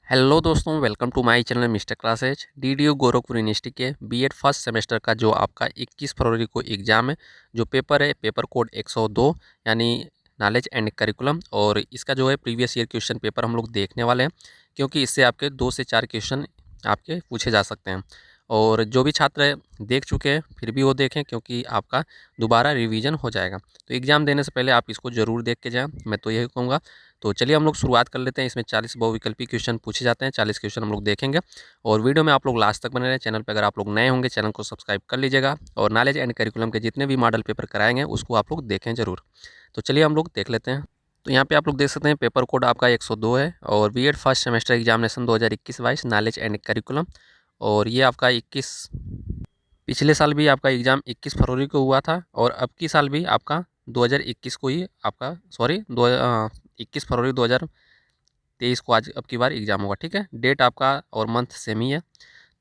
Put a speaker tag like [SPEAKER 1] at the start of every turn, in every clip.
[SPEAKER 1] Hello दोस्तों, welcome to my channel mister classes. DDU Gorakhpur university के BEd first semester का जो आपका 21 फरवरी को एग्ज़ाम है, जो पेपर है पेपर कोड 102 यानी नॉलेज एंड करिकुलम। और इसका जो है प्रीवियस ईयर क्वेश्चन पेपर हम लोग देखने वाले हैं, क्योंकि इससे आपके 2 से 4 क्वेश्चन आपके पूछे जा सकते हैं। और जो भी छात्र देख चुके हैं फिर भी वो देखें, क्योंकि आपका दोबारा रिवीजन हो जाएगा। तो एग्ज़ाम देने से पहले आप इसको ज़रूर देख के जाएँ, मैं तो यही कहूँगा। तो चलिए हम लोग शुरुआत कर लेते हैं। इसमें 40 बहुविकल्पी क्वेश्चन पूछे जाते हैं, 40 क्वेश्चन हम लोग देखेंगे। और वीडियो में आप लोग लास्ट तक बने रहें। चैनल पर अगर आप लोग नए होंगे चैनल को सब्सक्राइब कर लीजिएगा, और नॉलेज एंड करिकुलम के जितने भी मॉडल पेपर कराएंगे उसको आप लोग देखें ज़रूर। तो चलिए हम लोग देख लेते हैं। तो यहाँ पे आप लोग देख सकते हैं पेपर कोड आपका 102 है, और BEd first semester examination 2021-22 knowledge and curriculum. और ये आपका 21 पिछले साल भी आपका एग्ज़ाम 21 फरवरी को हुआ था, और अब की साल भी आपका 2021 को ही आपका 21 फरवरी 2023 को आज अब की बार एग्ज़ाम होगा। ठीक है, डेट आपका और मंथ सेम ही है।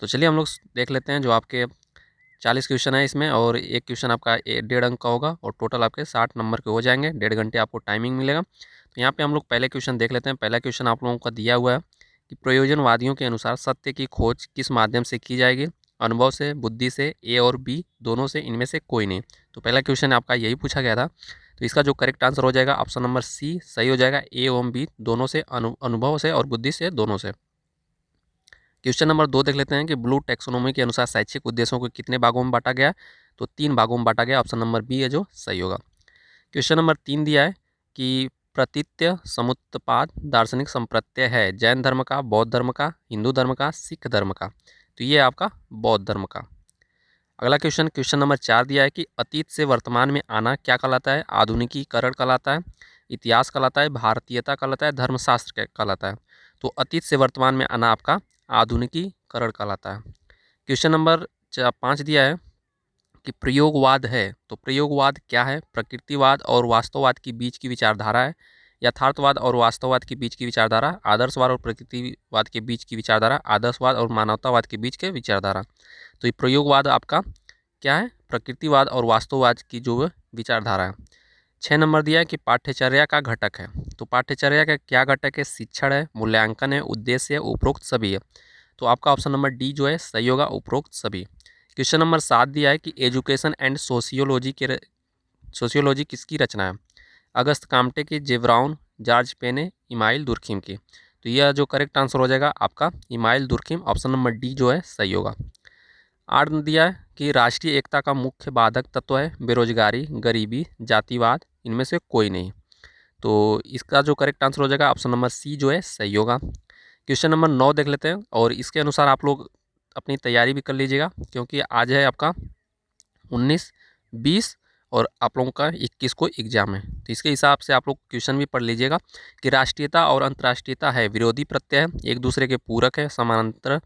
[SPEAKER 1] तो चलिए हम लोग देख लेते हैं। जो आपके 40 क्वेश्चन है इसमें, और एक क्वेश्चन आपका 1.5 अंक का होगा, और टोटल आपके 60 नंबर के हो जाएंगे। 1.5 घंटे आपको टाइमिंग मिलेगा। तो यहाँ पे हम लोग पहले क्वेश्चन देख लेते हैं। पहला क्वेश्चन आप लोगों का दिया हुआ है कि प्रयोजनवादियों के अनुसार सत्य की खोज किस माध्यम से की जाएगी? अनुभव से, बुद्धि से, ए और बी दोनों से, इनमें से कोई नहीं। तो पहला क्वेश्चन आपका यही पूछा गया था। तो इसका जो करेक्ट आंसर हो जाएगा ऑप्शन नंबर सी सही हो जाएगा। ए और बी दोनों से, अनुभव से और बुद्धि से, दोनों से। क्वेश्चन नंबर 2 देख लेते हैं कि ब्लू टैक्सोनॉमी के अनुसार शैक्षिक उद्देश्यों को कितने भागों में बांटा गया? तो 3 भागों में बांटा गया। ऑप्शन नंबर बी है जो सही होगा। क्वेश्चन नंबर 3 दिया है कि प्रतीत्य समुत्पाद दार्शनिक संप्रत्यय है जैन धर्म का, बौद्ध धर्म का, हिंदू धर्म का, सिख धर्म का? तो ये आपका बौद्ध धर्म का। अगला क्वेश्चन, क्वेश्चन नंबर 4 दिया है कि अतीत से वर्तमान में आना क्या कहलाता है? आधुनिकीकरण कहलाता है, इतिहास कहलाता है, भारतीयता कहलाता है, धर्मशास्त्र कहलाता है? तो अतीत से वर्तमान में आना आपका आधुनिकीकरण कहलाता है। क्वेश्चन नंबर 5 दिया है कि प्रयोगवाद है, तो प्रयोगवाद क्या है? प्रकृतिवाद और वास्तववाद के बीच की विचारधारा है, यथार्थवाद और वास्तववाद के बीच की विचारधारा, आदर्शवाद और प्रकृतिवाद के बीच की विचारधारा, आदर्शवाद और मानवतावाद के बीच के विचारधारा? तो ये प्रयोगवाद आपका क्या है? प्रकृतिवाद और वास्तववाद की जो विचारधारा है। 6 नंबर दिया है कि पाठ्यचर्या का घटक है, तो पाठ्यचर्या का क्या घटक है? शिक्षण है, मूल्यांकन है, उद्देश्य है, उपरोक्त सभी है? तो आपका ऑप्शन नंबर डी जो है सही होगा, उपरोक्त सभी। क्वेश्चन नंबर 7 दिया है कि एजुकेशन एंड सोशियोलॉजी किसकी रचना है? अगस्त काम्टे की, जेब्राउन, जॉर्ज पेने, इमाइल दुर्खिम की? तो यह जो करेक्ट आंसर हो जाएगा आपका email Durkheim, option number D जो है सही होगा। 8 दिया है कि राष्ट्रीय एकता का मुख्य बाधक तत्व है बेरोजगारी, गरीबी, जातिवाद, इनमें से कोई नहीं? तो इसका जो करेक्ट आंसर हो जाएगा ऑप्शन नंबर सी जो है सही होगा। क्वेश्चन नंबर 9 देख लेते हैं, और इसके अनुसार आप लोग अपनी तैयारी भी कर लीजिएगा, क्योंकि आज है आपका 19, 20 और आप लोगों का 21 को एग्जाम है। तो इसके हिसाब से आप लोग क्वेश्चन भी पढ़ लीजिएगा कि राष्ट्रीयता और अंतर्राष्ट्रीयता है विरोधी प्रत्यय है, एक दूसरे के पूरक है, समानांतर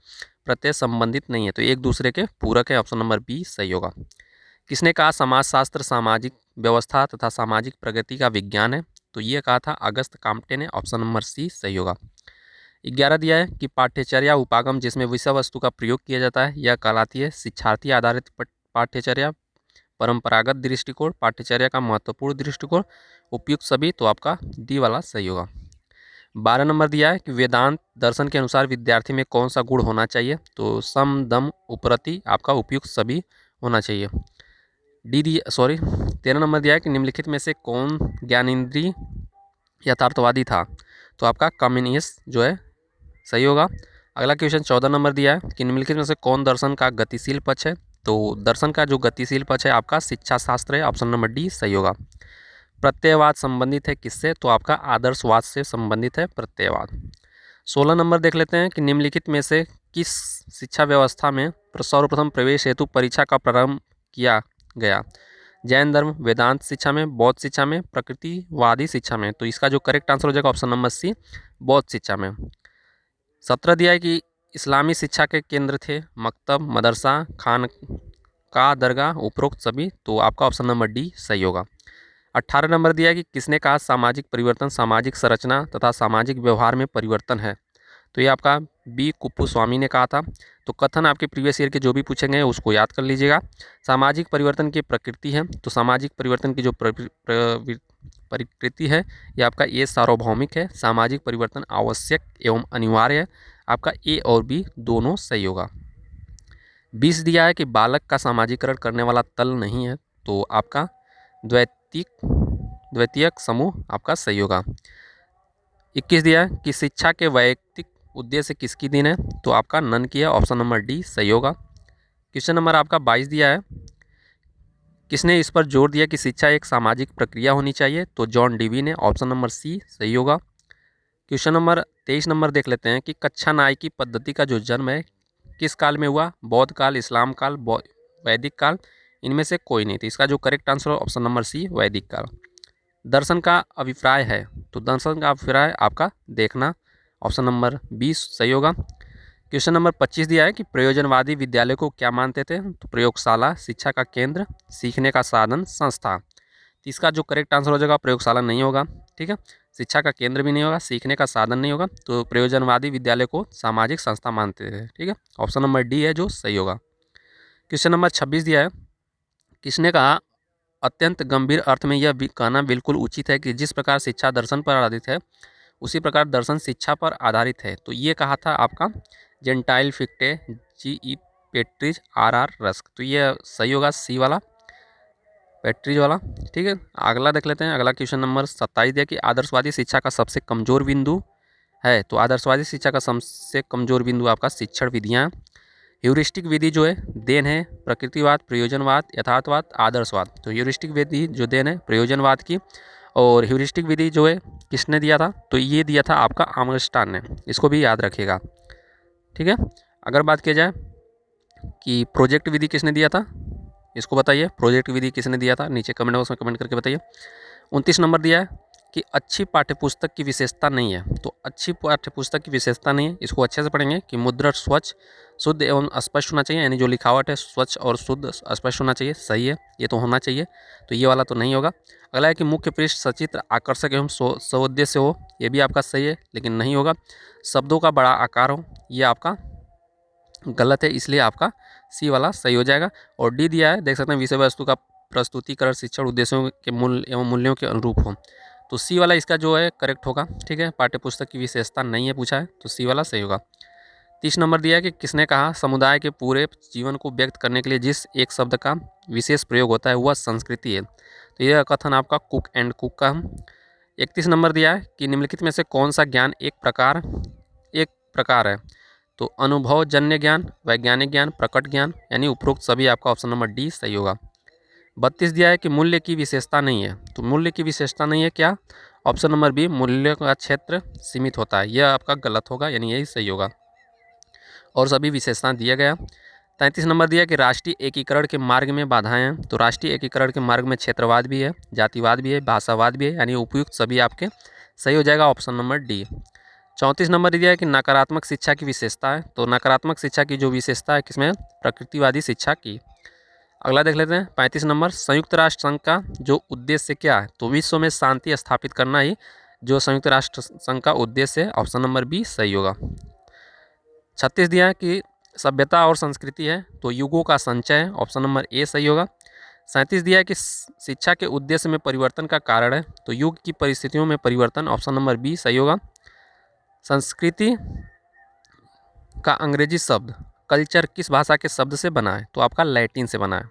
[SPEAKER 1] प्रत्यय संबंधित नहीं है, तो एक दूसरे के पूरक है। ऑप्शन नंबर बी सही होगा। किसने कहा समाजशास्त्र सामाजिक व्यवस्था तथा सामाजिक प्रगति का विज्ञान है? तो ये कहा था अगस्त काम्टे ने, ऑप्शन नंबर सी सही होगा। 11 दिया है कि पाठ्यचर्या उपागम जिसमें विषय वस्तु का प्रयोग किया जाता है यह कहलाती है शिक्षार्थी आधारित पाठ्यचर्या, परंपरागत दृष्टिकोण, पाठ्यचर्या का महत्वपूर्ण दृष्टिकोण, उपयुक्त सभी? तो आपका डी वाला सही होगा। 12 नंबर दिया है कि वेदांत दर्शन के अनुसार विद्यार्थी में कौन सा गुण होना चाहिए? तो सम दम उपरति आपका उपयुक्त सभी होना चाहिए। 13 नंबर दिया है कि निम्नलिखित में से कौन ज्ञानेंद्रीय यथार्थवादी था? तो आपका कम्युनिस्ट जो है सही होगा। अगला क्वेश्चन 14 नंबर दिया है कि निम्नलिखित में से कौन दर्शन का गतिशील पक्ष है? तो दर्शन का जो गतिशील पक्ष है आपका शिक्षा शास्त्र है, ऑप्शन नंबर डी सही होगा। प्रत्ययवाद संबंधित है किससे? तो आपका आदर्शवाद से संबंधित है प्रत्ययवाद। 16 नंबर देख लेते हैं कि निम्नलिखित में से किस शिक्षा व्यवस्था में सर्वप्रथम प्रवेश हेतु परीक्षा का प्रारंभ किया गया? जैन धर्म, वेदांत शिक्षा में, बौद्ध शिक्षा में, प्रकृतिवादी शिक्षा में? तो इसका जो करेक्ट आंसर हो जाएगा ऑप्शन नंबर सी बौद्ध शिक्षा में। 17 दिया है कि इस्लामी शिक्षा के केंद्र थे मकतब, मदरसा, खान का, दरगाह, उपरोक्त सभी? तो आपका ऑप्शन नंबर डी सही होगा। 18 नंबर दिया है कि किसने कहा सामाजिक परिवर्तन सामाजिक संरचना तथा सामाजिक व्यवहार में परिवर्तन है? तो ये आपका बी कुप्पुस्वामी ने कहा था। तो कथन आपके प्रीवियस ईयर के जो भी पूछे गए उसको याद कर लीजिएगा। सामाजिक परिवर्तन की प्रकृति है, तो सामाजिक परिवर्तन की जो प्रकृति है ये आपका ए सार्वभौमिक है। सामाजिक परिवर्तन आवश्यक एवं अनिवार्य है। आपका ए और बी दोनों सही होगा। 20 दिया है कि बालक का सामाजिकरण करने वाला तल नहीं है, तो आपका द्वितीयक समूह आपका सही होगा। 21 दिया है कि शिक्षा के वैयक्तिक उद्देश्य किसकी देन है, तो आपका नन की है, ऑप्शन नंबर डी सही होगा। क्वेश्चन नंबर आपका 22 दिया है, किसने इस पर जोर दिया कि शिक्षा एक सामाजिक प्रक्रिया होनी चाहिए, तो जॉन डीवी ने, ऑप्शन नंबर सी सही होगा। क्वेश्चन नंबर 23 नंबर देख लेते हैं कि कक्षा नायकी पद्धति का जो जन्म है किस काल में हुआ, बौद्ध काल, इस्लाम काल, वैदिक काल, इनमें से कोई नहीं। तो इसका जो करेक्ट आंसर है ऑप्शन नंबर सी वैदिक काल। दर्शन का अभिप्राय है, तो दर्शन का अभिप्राय आपका देखना, ऑप्शन नंबर 20 सही होगा। क्वेश्चन नंबर 25 दिया है कि प्रयोजनवादी विद्यालय को क्या मानते थे, तो प्रयोगशाला, शिक्षा का केंद्र, सीखने का साधन, संस्था। तो इसका जो करेक्ट आंसर हो जाएगा प्रयोगशाला नहीं होगा, ठीक है, शिक्षा का केंद्र भी नहीं होगा, सीखने का साधन नहीं होगा, तो प्रयोजनवादी विद्यालय को सामाजिक संस्था मानते थे, ठीक है, ऑप्शन नंबर डी है जो सही होगा। क्वेश्चन नंबर 26 दिया है, किसने कहा अत्यंत गंभीर अर्थ में यह कहना बिल्कुल उचित है कि जिस प्रकार शिक्षा दर्शन पर आधारित है उसी प्रकार दर्शन शिक्षा पर आधारित है, तो ये कहा था आपका जेंटाइल फिक्टे, जी पेट्रिज, आर रस्क। तो ये सही होगा सी वाला, पेट्रिज वाला, ठीक है। अगला देख लेते हैं। अगला क्वेश्चन नंबर 27 दिया कि आदर्शवादी शिक्षा का सबसे कमजोर बिंदु है, तो आदर्शवादी शिक्षा का सबसे कमजोर बिंदु आपका शिक्षण विधियाँ, ह्यूरिस्टिक विधि जो है देन है प्रकृतिवाद, प्रयोजनवाद, यथार्थवाद, आदर्शवाद। तो ह्यूरिस्टिक विधि जो देन है प्रयोजनवाद की, और ह्यूरिस्टिक विधि जो है किसने दिया था, तो ये दिया था आपका आमरस्टान ने, इसको भी याद रखिएगा, ठीक है। अगर बात की जाए कि प्रोजेक्ट विधि किसने दिया था, इसको बताइए, प्रोजेक्ट विधि किसने दिया था, नीचे कमेंट बॉक्स में कमेंट करके बताइए। 29 नंबर दिया है कि अच्छी पाठ्यपुस्तक की विशेषता नहीं है, तो अच्छी पाठ्यपुस्तक की विशेषता नहीं है, इसको अच्छे से पढ़ेंगे कि मुद्रण स्वच्छ, शुद्ध एवं स्पष्ट होना चाहिए, यानी जो लिखावट है स्वच्छ और शुद्ध स्पष्ट होना चाहिए, सही है, ये तो होना चाहिए, तो ये वाला तो नहीं होगा। अगला है कि मुख्य पृष्ठ सचित्र, आकर्षक एवं सौद्देश्य हो, ये भी आपका सही है लेकिन नहीं होगा। शब्दों का बड़ा आकार हो, ये आपका गलत है, इसलिए आपका सी वाला सही हो जाएगा। और डी दिया है, देख सकते हैं विषय वस्तु का प्रस्तुतिकरण शिक्षण उद्देश्यों के मूल्य एवं मूल्यों के अनुरूप हो, तो सी वाला इसका जो है करेक्ट होगा, ठीक है। पाठ्यपुस्तक की विशेषता नहीं है पूछा है, तो सी वाला सही होगा। 30 नंबर दिया है कि किसने कहा समुदाय के पूरे जीवन को व्यक्त करने के लिए जिस एक शब्द का विशेष प्रयोग होता है वह संस्कृति है, तो यह कथन आपका कुक एंड कुक का। 31 नंबर दिया है कि निम्नलिखित में से कौन सा ज्ञान एक प्रकार है, तो अनुभवजन्य ज्ञान, वैज्ञानिक ज्ञान, प्रकट ज्ञान, यानी उपरोक्त सभी आपका ऑप्शन नंबर डी सही होगा। 32 दिया है कि मूल्य की विशेषता नहीं है, तो मूल्य की विशेषता नहीं है क्या, ऑप्शन नंबर बी मूल्य का क्षेत्र सीमित होता है, यह आपका गलत होगा, यानी यही सही होगा, और सभी विशेषता दिया गया। 33 नंबर दिया कि राष्ट्रीय एकीकरण के मार्ग में बाधाएं हैं, तो राष्ट्रीय एकीकरण के मार्ग में क्षेत्रवाद भी है, जातिवाद भी है, भाषावाद भी है, यानी उपयुक्त सभी आपके सही हो जाएगा, ऑप्शन नंबर डी। 34 नंबर दिया है कि नकारात्मक शिक्षा की विशेषता है, तो नकारात्मक शिक्षा की जो विशेषता है किसमें, प्रकृतिवादी शिक्षा की। अगला देख लेते हैं 35 नंबर, संयुक्त राष्ट्र संघ का जो उद्देश्य क्या है, तो विश्व में शांति स्थापित करना ही जो संयुक्त राष्ट्र संघ का उद्देश्य है, ऑप्शन नंबर बी सही होगा। 36 दिया है कि सभ्यता और संस्कृति है, तो युगों का संचय है, ऑप्शन नंबर ए सही होगा। 37 दिया है कि शिक्षा के उद्देश्य में परिवर्तन का कारण है, तो युग की परिस्थितियों में परिवर्तन, ऑप्शन नंबर बी सही होगा। संस्कृति का अंग्रेजी शब्द कल्चर किस भाषा के शब्द से बना है, तो आपका लैटिन से बना है,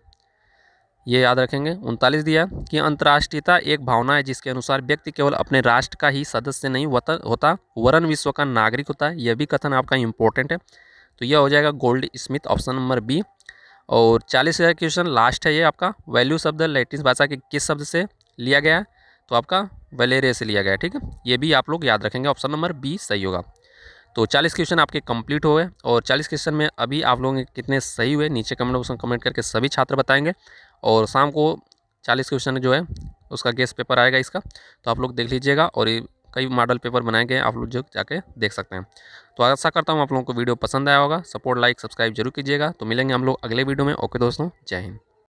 [SPEAKER 1] ये याद रखेंगे। 39 दिया कि अंतर्राष्ट्रीयता एक भावना है जिसके अनुसार व्यक्ति केवल अपने राष्ट्र का ही सदस्य नहीं होता वरन विश्व का नागरिक होता है, यह भी कथन आपका इंपॉर्टेंट है, तो यह हो जाएगा Goldsmith, option number B. और 40 क्वेश्चन लास्ट है ये आपका, वैल्यू शब्द लैटिन भाषा के किस शब्द से लिया गया है, तो आपका वैलेरे से लिया गया है, ठीक है, ये भी आप लोग याद रखेंगे, ऑप्शन नंबर बी सही होगा। तो 40 क्वेश्चन आपके कंप्लीट हो गए, और 40 क्वेश्चन में अभी आप लोगों के कितने सही हुए नीचे कमेंट बॉक्स में कमेंट करके सभी छात्र बताएंगे, और शाम को 40 क्वेश्चन जो है उसका गेस्ट पेपर आएगा इसका, तो आप लोग देख लीजिएगा, और ये कई मॉडल पेपर बनाए गए हैं, आप लोग जो जाके देख सकते हैं। तो आशा करता हूँ आप लोगों को वीडियो पसंद आया होगा, सपोर्ट लाइक सब्सक्राइब जरूर कीजिएगा। तो मिलेंगे हम लोग अगले वीडियो में। ओके दोस्तों, जय हिंद।